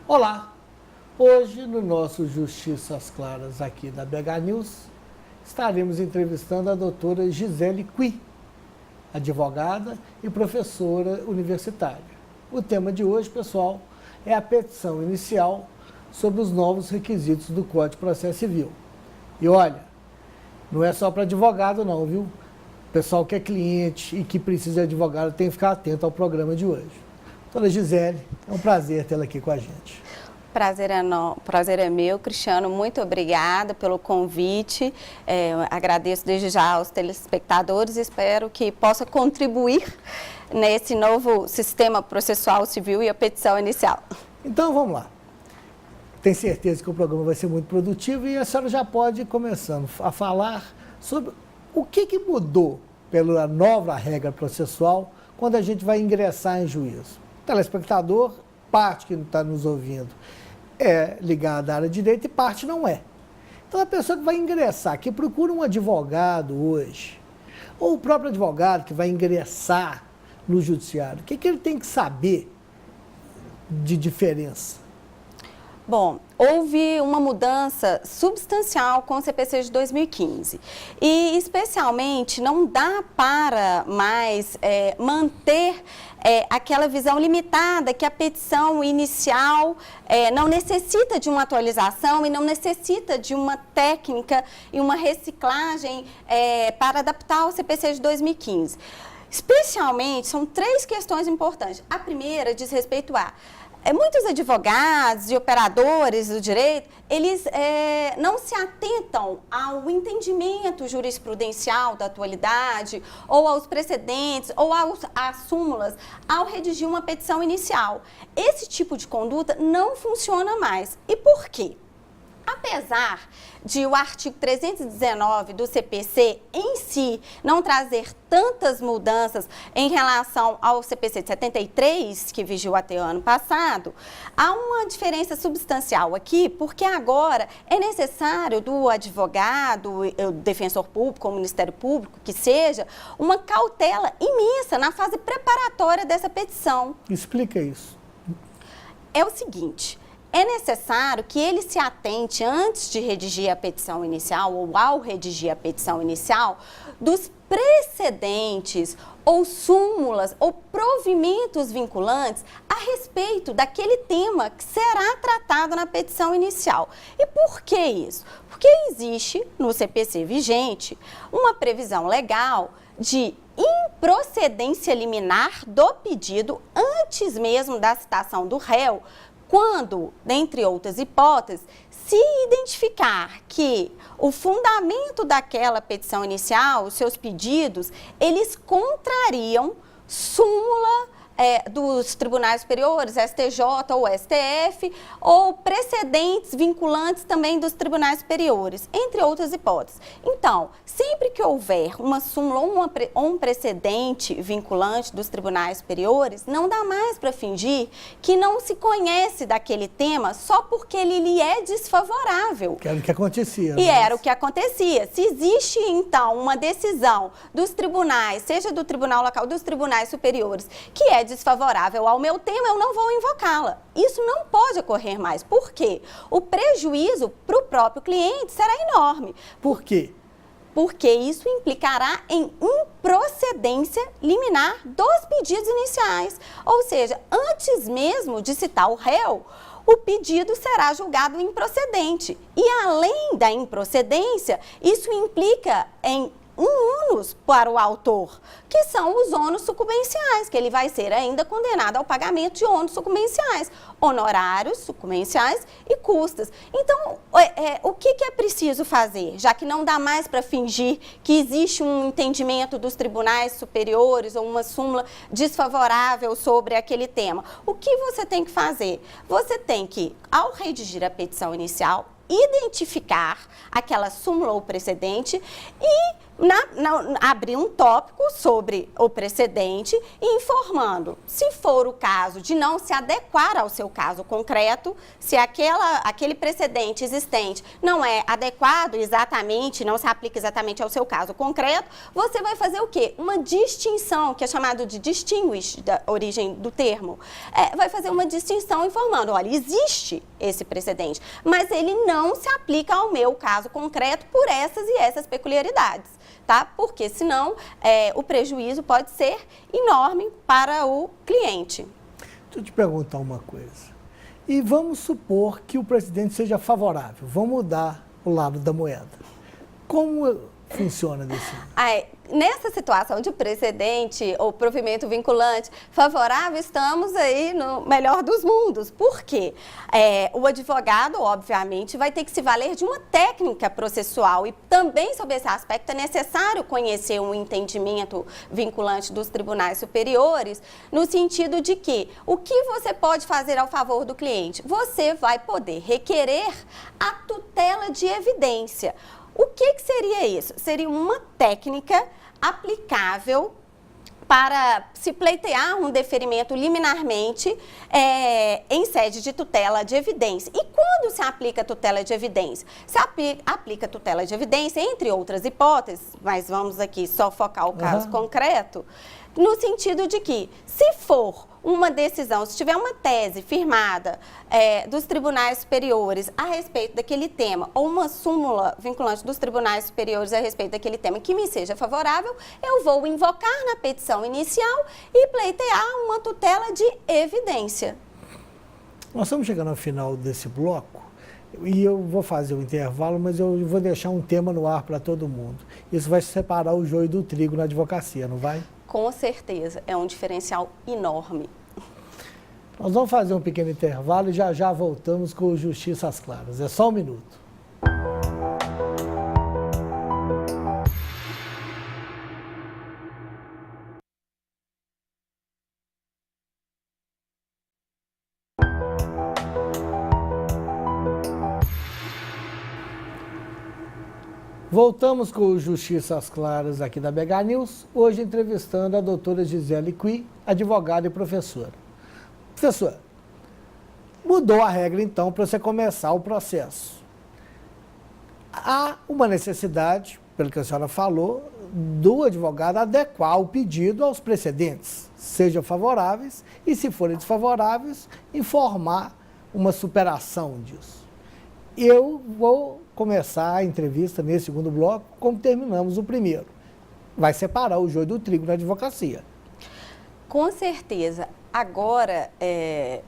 Olá! Hoje, no nosso Justiça às Claras aqui da BH News, estaremos entrevistando a doutora Gisele Cui, advogada e professora universitária. O tema de hoje, pessoal, é a petição inicial sobre os novos requisitos do Código de Processo Civil. E olha, não é só para advogado não, viu? Pessoal que é cliente e que precisa de advogado tem que ficar atento ao programa de hoje. Doutora Gisele, é um prazer tê-la aqui com a gente. Prazer é meu, Cristiano, muito obrigada pelo convite, agradeço desde já aos telespectadores e espero que possa contribuir nesse novo sistema processual civil e a petição inicial. Então vamos lá, tenho certeza que o programa vai ser muito produtivo e a senhora já pode ir começando a falar sobre o que mudou pela nova regra processual quando a gente vai ingressar em juízo. O telespectador, parte que está nos ouvindo, é ligada à área de direito e parte não é. Então, a pessoa que vai ingressar, que procura um advogado hoje, ou o próprio advogado que vai ingressar no judiciário, o que ele tem que saber de diferença? Bom, houve uma mudança substancial com o CPC de 2015 e, especialmente, não dá para mais manter aquela visão limitada que a petição inicial não necessita de uma atualização e não necessita de uma técnica e uma reciclagem para adaptar ao CPC de 2015. Especialmente, são três questões importantes. A primeira diz respeito a muitos advogados e operadores do direito, eles não se atentam ao entendimento jurisprudencial da atualidade, ou aos precedentes, ou às súmulas, ao redigir uma petição inicial. Esse tipo de conduta não funciona mais. E por quê? Apesar de o artigo 319 do CPC em si não trazer tantas mudanças em relação ao CPC de 73, que vigiu até o ano passado, há uma diferença substancial aqui, porque agora é necessário do advogado, o defensor público, ou o Ministério Público, que seja, uma cautela imensa na fase preparatória dessa petição. Explica isso. É o seguinte: é necessário que ele se atente, antes de redigir a petição inicial ou ao redigir a petição inicial, dos precedentes ou súmulas ou provimentos vinculantes a respeito daquele tema que será tratado na petição inicial. E por que isso? Porque existe no CPC vigente uma previsão legal de improcedência liminar do pedido antes mesmo da citação do réu, quando, dentre outras hipóteses, se identificar que o fundamento daquela petição inicial, os seus pedidos, eles contrariam súmula dos tribunais superiores, STJ ou STF, ou precedentes vinculantes também dos tribunais superiores, entre outras hipóteses. Então, sempre que houver uma súmula ou um precedente vinculante dos tribunais superiores, não dá mais para fingir que não se conhece daquele tema só porque ele lhe é desfavorável. Que era o que acontecia. E era o que acontecia. Se existe, então, uma decisão dos tribunais, seja do tribunal local, dos tribunais superiores, que é desfavorável ao meu tema, eu não vou invocá-la. Isso não pode ocorrer mais. Por quê? O prejuízo para o próprio cliente será enorme. Por quê? Porque isso implicará em improcedência liminar dos pedidos iniciais. Ou seja, antes mesmo de citar o réu, o pedido será julgado improcedente. E além da improcedência, isso implica em um ônus para o autor, que são os ônus sucumbenciais, que ele vai ser ainda condenado ao pagamento de ônus sucumbenciais, honorários sucumbenciais e custas. Então, o que é preciso fazer? Já que não dá mais para fingir que existe um entendimento dos tribunais superiores ou uma súmula desfavorável sobre aquele tema, o que você tem que fazer? Você tem que, ao redigir a petição inicial, identificar aquela súmula ou precedente e abrir um tópico sobre o precedente e informando, se for o caso de não se adequar ao seu caso concreto, se aquele precedente existente não é adequado exatamente, não se aplica exatamente ao seu caso concreto, você vai fazer o quê? Uma distinção, que é chamado de distinguish, da origem do termo. Vai fazer uma distinção informando, olha, existe esse precedente, mas ele não se aplica ao meu caso concreto por essas e essas peculiaridades. Tá? Porque senão o prejuízo pode ser enorme para o cliente. Deixa eu te perguntar uma coisa. E vamos supor que o precedente seja favorável. Vamos mudar o lado da moeda. Como funciona desse? Nessa situação de precedente ou provimento vinculante favorável, estamos aí no melhor dos mundos. Por quê? O advogado, obviamente, vai ter que se valer de uma técnica processual e também, sob esse aspecto, é necessário conhecer um entendimento vinculante dos tribunais superiores, no sentido de que o que você pode fazer ao favor do cliente? Você vai poder requerer a tutela de evidência. O que seria isso? Seria uma técnica aplicável para se pleitear um deferimento liminarmente em sede de tutela de evidência. E quando se aplica a tutela de evidência? Se aplica a tutela de evidência, entre outras hipóteses, mas vamos aqui só focar o caso concreto, no sentido de que, se for uma decisão, se tiver uma tese firmada dos tribunais superiores a respeito daquele tema, ou uma súmula vinculante dos tribunais superiores a respeito daquele tema que me seja favorável, eu vou invocar na petição inicial e pleitear uma tutela de evidência. Nós estamos chegando ao final desse bloco e eu vou fazer o intervalo, mas eu vou deixar um tema no ar para todo mundo. Isso vai separar o joio do trigo na advocacia, não vai? Com certeza, é um diferencial enorme. Nós vamos fazer um pequeno intervalo e já voltamos com o Justiça às Claras. É só um minuto. Voltamos com o Justiça às Claras aqui da BH News, hoje entrevistando a doutora Gisele Cui, advogada e professora. Professora, mudou a regra então para você começar o processo. Há uma necessidade, pelo que a senhora falou, do advogado adequar o pedido aos precedentes, sejam favoráveis e, se forem desfavoráveis, informar uma superação disso. Eu vou começar a entrevista nesse segundo bloco, como terminamos o primeiro. Vai separar o joio do trigo na advocacia. Com certeza. Agora,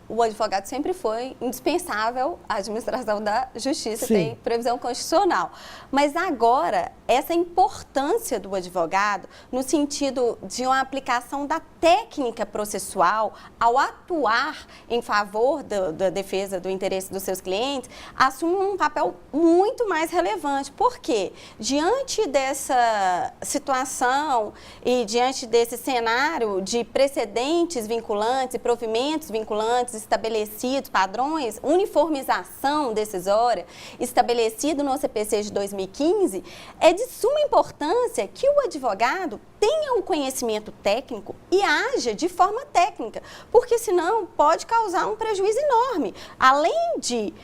o advogado sempre foi indispensável à administração da justiça, Sim. Tem previsão constitucional. Mas agora, essa importância do advogado, no sentido de uma aplicação da técnica processual, ao atuar em favor da defesa do interesse dos seus clientes, assume um papel muito mais relevante. Por quê? Diante dessa situação e diante desse cenário de precedentes vinculantes, e provimentos vinculantes estabelecidos, padrões, uniformização decisória estabelecido no CPC de 2015, é de suma importância que o advogado tenha um conhecimento técnico e haja de forma técnica, porque senão pode causar um prejuízo enorme. Além de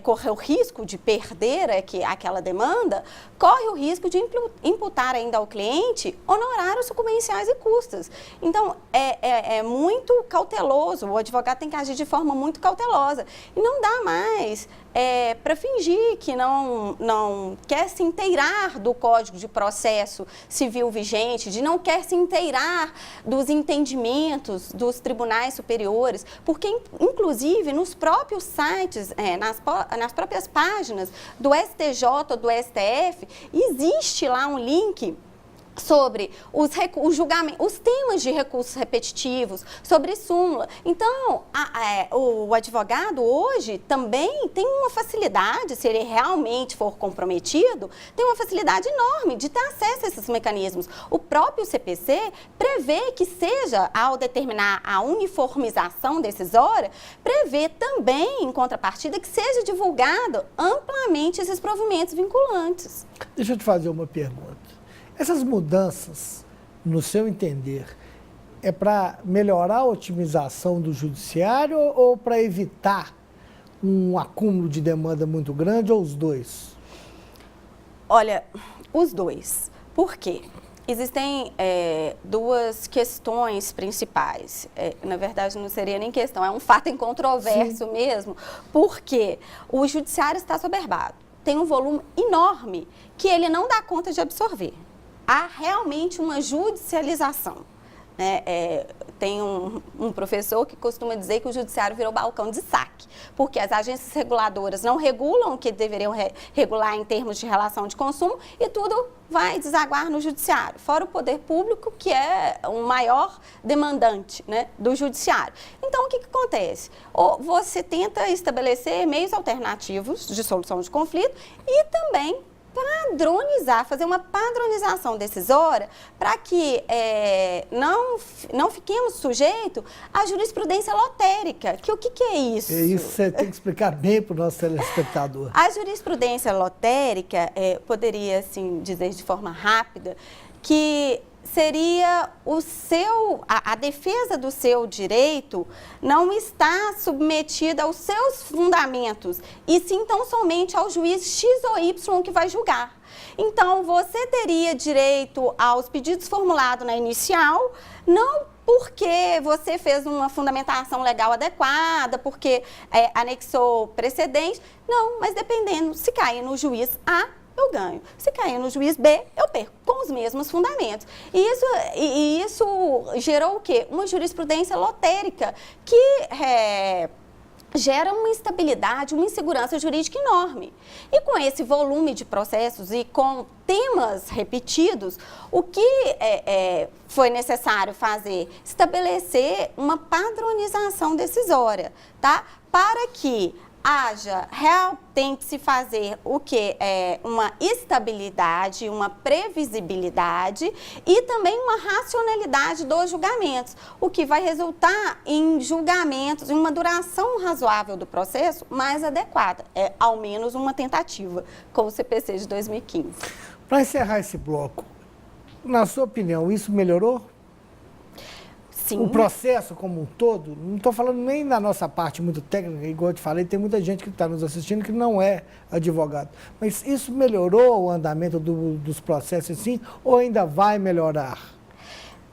correr o risco de perder aquela demanda, corre o risco de imputar ainda ao cliente honorários sucumbenciais e custas. Então, é muito cauteloso, o advogado tem que agir de forma muito cautelosa. E não dá mais para fingir que não quer se inteirar do Código de Processo Civil vigente, de não quer se inteirar dos entendimentos dos tribunais superiores, porque, inclusive, nos próprios sites, nas próprias páginas do STJ ou do STF, existe lá um link sobre os temas de recursos repetitivos, sobre súmula. Então, o advogado hoje também tem uma facilidade, se ele realmente for comprometido, tem uma facilidade enorme de ter acesso a esses mecanismos. O próprio CPC prevê que seja, ao determinar a uniformização decisória, prevê também, em contrapartida, que seja divulgado amplamente esses provimentos vinculantes. Deixa eu te fazer uma pergunta. Essas mudanças, no seu entender, é para melhorar a otimização do judiciário ou para evitar um acúmulo de demanda muito grande, ou os dois? Olha, os dois. Por quê? Existem duas questões principais. Na verdade, não seria nem questão, é um fato incontroverso Sim. mesmo, porque o judiciário está soberbado. Tem um volume enorme que ele não dá conta de absorver. Há realmente uma judicialização. Tem um professor que costuma dizer que o judiciário virou balcão de saque, porque as agências reguladoras não regulam o que deveriam regular em termos de relação de consumo e tudo vai desaguar no judiciário, fora o poder público, que é o maior demandante, né, do judiciário. Então, o que acontece? Ou você tenta estabelecer meios alternativos de solução de conflito e também padronizar, fazer uma padronização decisória para que não fiquemos sujeitos à jurisprudência lotérica. O que é isso? É isso, você tem que explicar bem para o nosso telespectador. A jurisprudência lotérica, poderia assim dizer de forma rápida, que seria a defesa do seu direito não está submetida aos seus fundamentos, e sim tão somente ao juiz X ou Y que vai julgar. Então, você teria direito aos pedidos formulados na inicial, não porque você fez uma fundamentação legal adequada, porque anexou precedente, não, mas dependendo, se cair no juiz A, eu ganho. Se cair no juiz B, eu perco, com os mesmos fundamentos. E isso gerou o quê? Uma jurisprudência lotérica que gera uma instabilidade, uma insegurança jurídica enorme. E com esse volume de processos e com temas repetidos, o que foi necessário fazer? Estabelecer uma padronização decisória, tá? Para que tem que se fazer o que? Uma estabilidade, uma previsibilidade e também uma racionalidade dos julgamentos, o que vai resultar em julgamentos, em uma duração razoável do processo mais adequada, ao menos uma tentativa com o CPC de 2015. Para encerrar esse bloco, na sua opinião, isso melhorou? Sim. O processo como um todo, não estou falando nem da nossa parte muito técnica, igual eu te falei, tem muita gente que está nos assistindo que não é advogado. Mas isso melhorou o andamento dos processos, sim, ou ainda vai melhorar?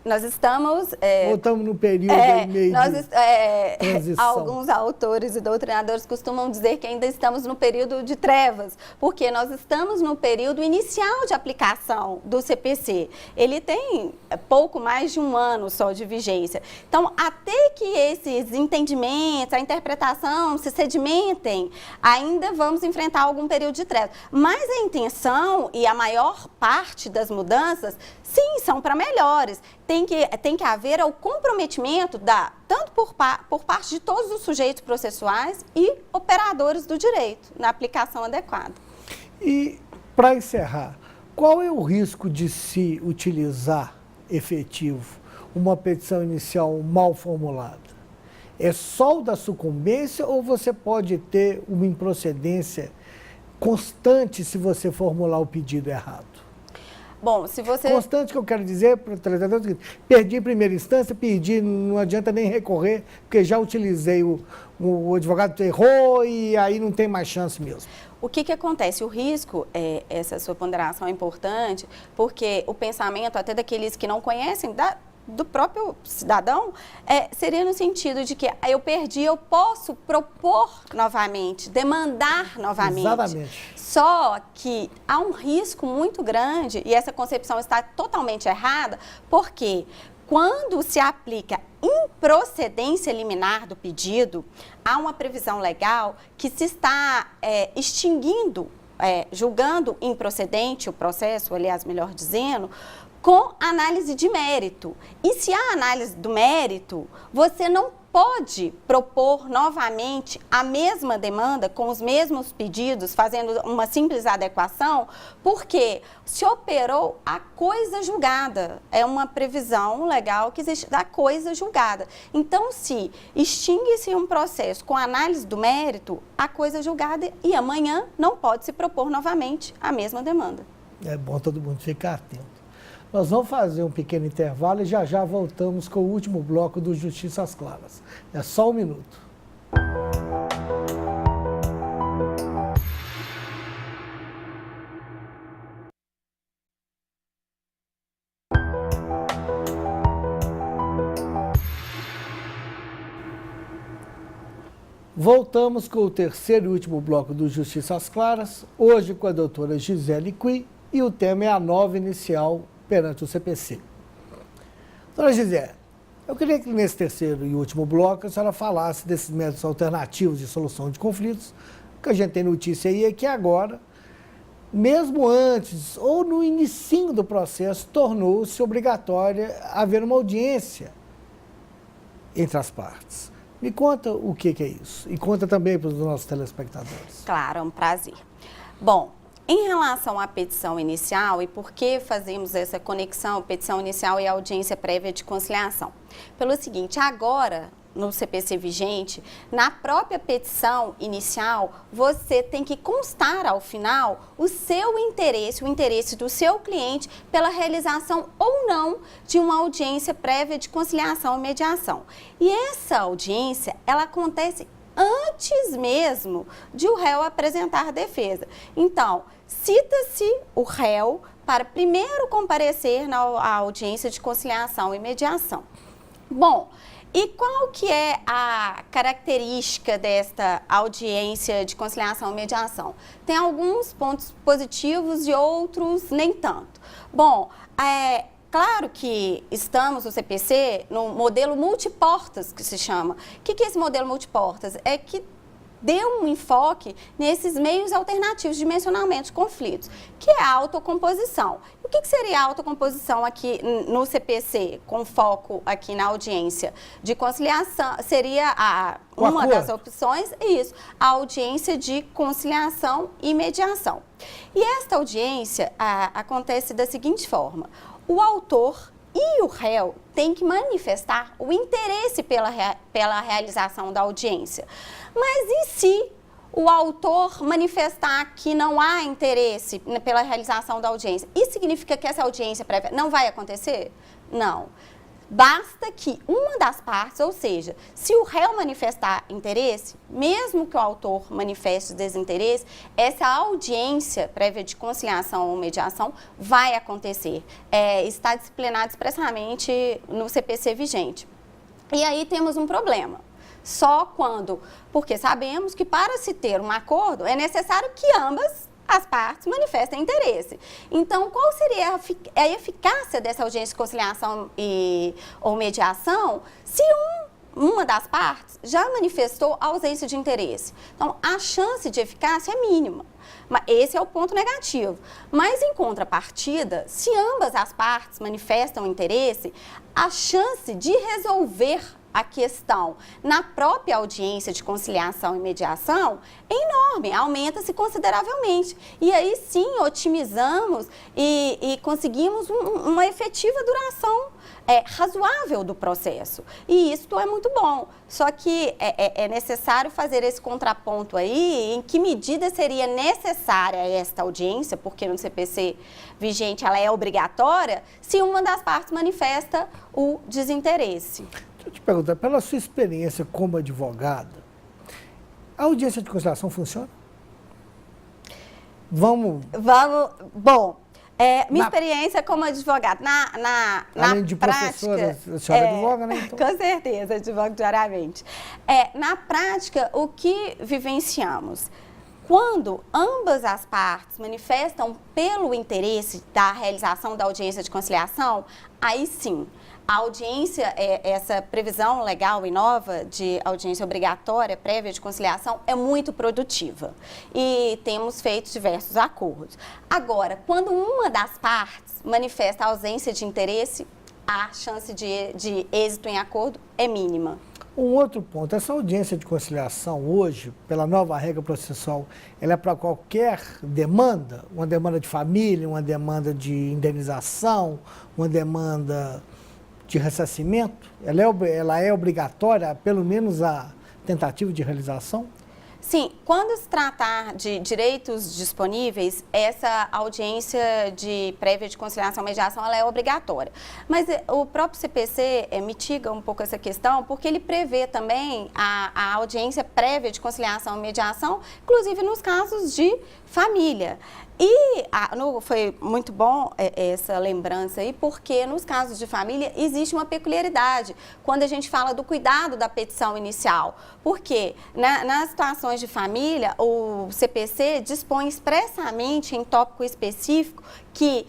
Nós estamos... Ou estamos no período meio de transição? Alguns autores e doutrinadores costumam dizer que ainda estamos no período de trevas, porque nós estamos no período inicial de aplicação do CPC. Ele tem pouco mais de um ano só de vigência. Então, até que esses entendimentos, a interpretação se sedimentem, ainda vamos enfrentar algum período de trevas. Mas a intenção e a maior parte das mudanças, sim, são para melhores. Tem que haver o comprometimento tanto por parte de todos os sujeitos processuais e operadores do direito na aplicação adequada. E, para encerrar, qual é o risco de se utilizar efetivo uma petição inicial mal formulada? É só o da sucumbência ou você pode ter uma improcedência constante se você formular o pedido errado? Bom, se você... Constante, que eu quero dizer para o telespectador, é o seguinte: perdi em primeira instância, não adianta nem recorrer, porque já utilizei, o advogado errou e aí não tem mais chance mesmo. O que acontece? O risco, essa sua ponderação é importante, porque o pensamento, até daqueles que não conhecem, do próprio cidadão, seria no sentido de que eu perdi, eu posso propor novamente, demandar novamente. Exatamente. Só que há um risco muito grande, e essa concepção está totalmente errada, porque quando se aplica improcedência liminar do pedido, há uma previsão legal que se está extinguindo, julgando improcedente o processo, aliás, melhor dizendo, com análise de mérito. E se há análise do mérito, você não pode propor novamente a mesma demanda com os mesmos pedidos, fazendo uma simples adequação, porque se operou a coisa julgada. É uma previsão legal que existe da coisa julgada. Então, se extingue-se um processo com análise do mérito, a coisa julgada, e amanhã não pode se propor novamente a mesma demanda. É bom todo mundo ficar atento. Nós vamos fazer um pequeno intervalo e já já voltamos com o último bloco do Justiça às Claras. É só um minuto. Voltamos com o terceiro e último bloco do Justiça às Claras, hoje com a doutora Gisele Cui, e o tema é a nova inicial perante o CPC. Doutora Gisele, eu queria que nesse terceiro e último bloco a senhora falasse desses métodos alternativos de solução de conflitos. O que a gente tem notícia aí é que agora, mesmo antes ou no inicinho do processo, tornou-se obrigatória haver uma audiência entre as partes. Me conta o que é isso e conta também para os nossos telespectadores. Claro, é um prazer. Bom, em relação à petição inicial e por que fazemos essa conexão, petição inicial e audiência prévia de conciliação? Pelo seguinte, agora, no CPC vigente, na própria petição inicial, você tem que constar ao final o seu interesse, o interesse do seu cliente pela realização ou não de uma audiência prévia de conciliação e mediação. E essa audiência, ela acontece antes mesmo de o réu apresentar defesa. Então, cita-se o réu para primeiro comparecer na audiência de conciliação e mediação. Bom, e qual que é a característica desta audiência de conciliação e mediação? Tem alguns pontos positivos e outros nem tanto. Bom, claro que estamos no CPC no modelo multiportas, que se chama. O que é esse modelo multiportas? É que deu um enfoque nesses meios alternativos de dimensionamento de conflitos, que é a autocomposição. O que seria a autocomposição aqui no CPC, com foco aqui na audiência de conciliação? Seria uma das opções, isso, a audiência de conciliação e mediação. E esta audiência acontece da seguinte forma: o autor e o réu têm que manifestar o interesse pela realização da audiência. Mas e se o autor manifestar que não há interesse pela realização da audiência? Isso significa que essa audiência prévia não vai acontecer? Não. Basta que uma das partes, ou seja, se o réu manifestar interesse, mesmo que o autor manifeste desinteresse, essa audiência prévia de conciliação ou mediação vai acontecer. Está disciplinado expressamente no CPC vigente. E aí temos um problema. Só quando, porque sabemos que para se ter um acordo é necessário que ambas as partes manifestem interesse. Então, qual seria a eficácia dessa audiência de conciliação ou mediação se uma das partes já manifestou ausência de interesse? Então, a chance de eficácia é mínima. Esse é o ponto negativo. Mas, em contrapartida, se ambas as partes manifestam interesse, a chance de resolver a questão na própria audiência de conciliação e mediação é enorme, aumenta-se consideravelmente. E aí sim otimizamos e conseguimos uma efetiva duração razoável do processo. E isso é muito bom. Só que é necessário fazer esse contraponto aí, em que medida seria necessária esta audiência, porque no CPC vigente ela é obrigatória, se uma das partes manifesta o desinteresse. Deixa eu te perguntar, pela sua experiência como advogada, a audiência de conciliação funciona? Vamos. Bom, minha experiência como advogada, na além de prática, professora, a senhora advoga, né? Então. Com certeza, advogo diariamente. Na prática, o que vivenciamos? Quando ambas as partes manifestam pelo interesse da realização da audiência de conciliação, aí sim, a audiência, essa previsão legal e nova de audiência obrigatória prévia de conciliação é muito produtiva e temos feito diversos acordos. Agora, quando uma das partes manifesta ausência de interesse, a chance de êxito em acordo é mínima. Um outro ponto, essa audiência de conciliação hoje, pela nova regra processual, ela é para qualquer demanda? Uma demanda de família, uma demanda de indenização, uma demanda de ressarcimento? Ela é obrigatória, pelo menos a tentativa de realização? Sim, quando se tratar de direitos disponíveis, essa audiência de prévia de conciliação e mediação ela é obrigatória. Mas o próprio CPC mitiga um pouco essa questão, porque ele prevê também a audiência prévia de conciliação e mediação, inclusive nos casos de família. E foi muito bom essa lembrança aí, porque nos casos de família existe uma peculiaridade quando a gente fala do cuidado da petição inicial. Porque nas situações de família, o CPC dispõe expressamente em tópico específico que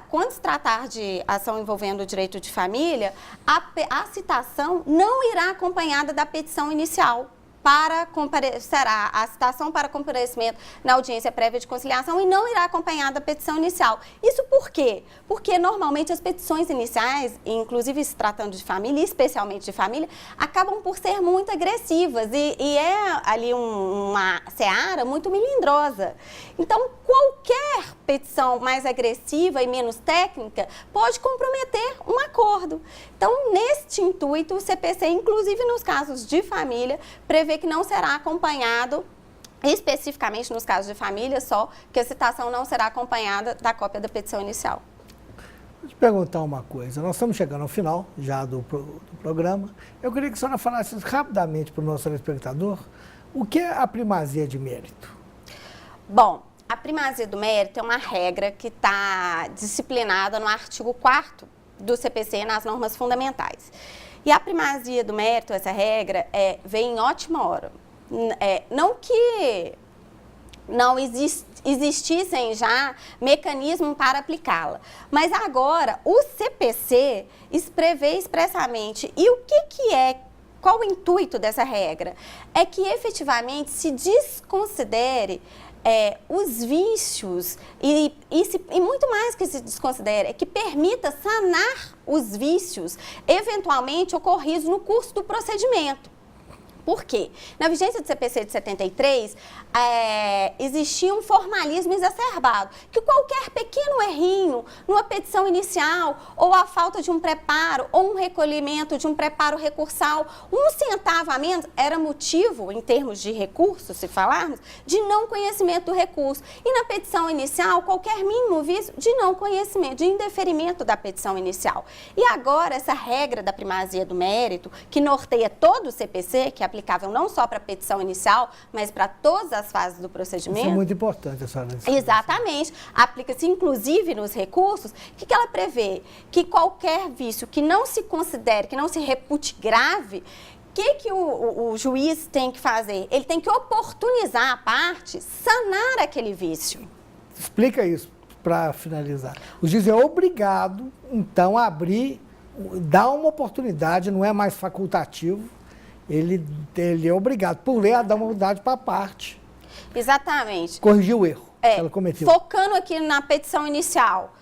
quando se tratar de ação envolvendo o direito de família, a citação não irá acompanhada da petição inicial. Será a citação para comparecimento na audiência prévia de conciliação e não irá acompanhar da petição inicial. Isso por quê? Porque normalmente as petições iniciais, inclusive se tratando de família, especialmente de família, acabam por ser muito agressivas e é ali uma seara muito melindrosa. Então, qualquer petição mais agressiva e menos técnica pode comprometer um acordo. Então, neste intuito, o CPC, inclusive nos casos de família, prevê que não será acompanhado, especificamente nos casos de família só, que a citação não será acompanhada da cópia da petição inicial. Vou te perguntar uma coisa. Nós estamos chegando ao final já do programa. Eu queria que a senhora falasse rapidamente para o nosso telespectador o que é a primazia de mérito. Bom, a primazia do mérito é uma regra que está disciplinada no artigo 4º do CPC nas normas fundamentais. E a primazia do mérito, essa regra, vem em ótima hora. Não que não existissem já mecanismos para aplicá-la, mas agora o CPC prevê expressamente. E o que é? Qual o intuito dessa regra? É que efetivamente se desconsidere os vícios e muito mais que se desconsidere, é que permita sanar os vícios eventualmente ocorridos no curso do procedimento. Por quê? Na vigência do CPC de 73, existia um formalismo exacerbado, que qualquer pequeno errinho numa petição inicial, ou a falta de um preparo, ou um recolhimento de um preparo recursal, 1 centavo a menos, era motivo, em termos de recurso, se falarmos, de não conhecimento do recurso. E na petição inicial, qualquer mínimo vício de não conhecimento, de indeferimento da petição inicial. E agora, essa regra da primazia do mérito, que norteia todo o CPC, que é aplicável não só para a petição inicial, mas para todas as fases do procedimento. Isso é muito importante, a senhora. Exatamente. Aplica-se inclusive nos recursos. O que ela prevê? Que qualquer vício que não se considere, que não se repute grave, que o juiz tem que fazer? Ele tem que oportunizar a parte, sanar aquele vício. Explica isso para finalizar. O juiz é obrigado, então, a abrir, dar uma oportunidade, não é mais facultativo. Ele é obrigado, por lei, a dar uma oportunidade para a parte. Exatamente. Corrigir o erro que ela cometeu. Focando aqui na petição inicial.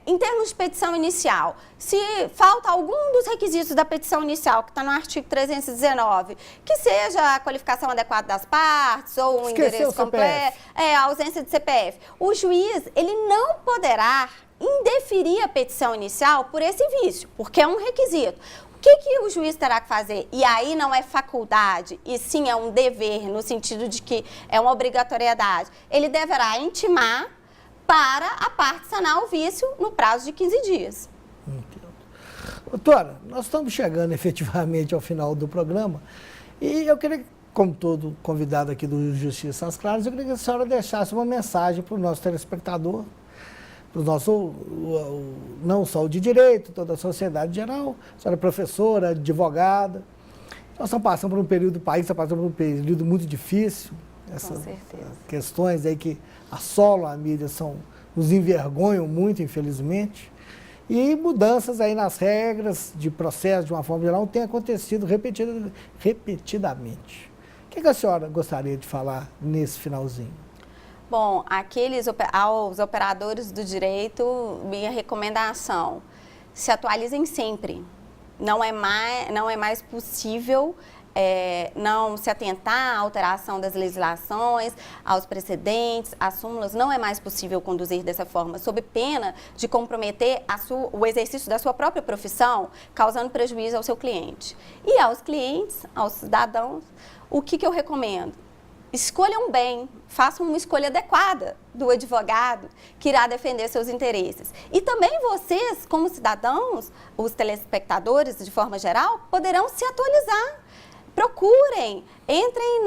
Em termos de petição inicial, se falta algum dos requisitos da petição inicial, que está no artigo 319, que seja a qualificação adequada das partes, ou um endereço completo, a ausência de CPF, o juiz, ele não poderá indeferir a petição inicial por esse vício, porque é um requisito. O que o juiz terá que fazer? E aí não é faculdade, e sim é um dever, no sentido de que é uma obrigatoriedade. Ele deverá intimar para a parte sanar o vício no prazo de 15 dias. Entendo. Doutora, nós estamos chegando efetivamente ao final do programa e eu queria, como todo convidado aqui do Justiça às Claras, eu queria que a senhora deixasse uma mensagem para o nosso telespectador, para o nosso, não só o de direito, toda a sociedade em geral. A senhora é professora, advogada. Nós estamos passando por um período, o país está passando por um período muito difícil. Essas questões aí que assolam a mídia nos envergonham muito, infelizmente. E mudanças aí nas regras de processo, de uma forma geral, têm acontecido repetidamente. O que a senhora gostaria de falar nesse finalzinho? Bom, aos operadores do direito, minha recomendação, se atualizem sempre. Não é mais possível não se atentar à alteração das legislações, aos precedentes, às súmulas. Não é mais possível conduzir dessa forma, sob pena de comprometer o exercício da sua própria profissão, causando prejuízo ao seu cliente. E aos clientes, aos cidadãos, o que eu recomendo? escolham bem, façam uma escolha adequada do advogado que irá defender seus interesses. E também vocês, como cidadãos, os telespectadores, de forma geral, poderão se atualizar. Procurem, entrem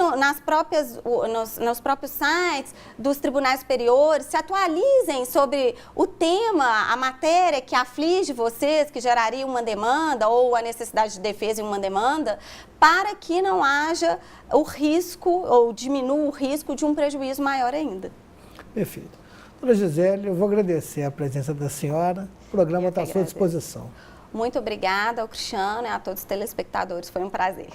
nos próprios sites dos tribunais superiores, se atualizem sobre o tema, a matéria que aflige vocês, que geraria uma demanda ou a necessidade de defesa em uma demanda, para que não haja o risco ou diminua o risco de um prejuízo maior ainda. Perfeito. Doutora Gisele, eu vou agradecer a presença da senhora. O programa está à sua disposição. Muito obrigada ao Cristiano e a todos os telespectadores. Foi um prazer.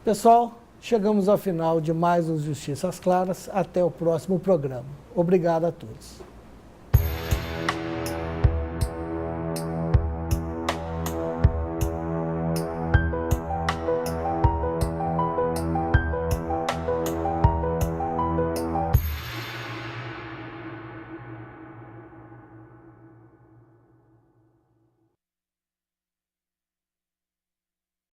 Pessoal, chegamos ao final de mais um Justiça às Claras. Até o próximo programa. Obrigado a todos.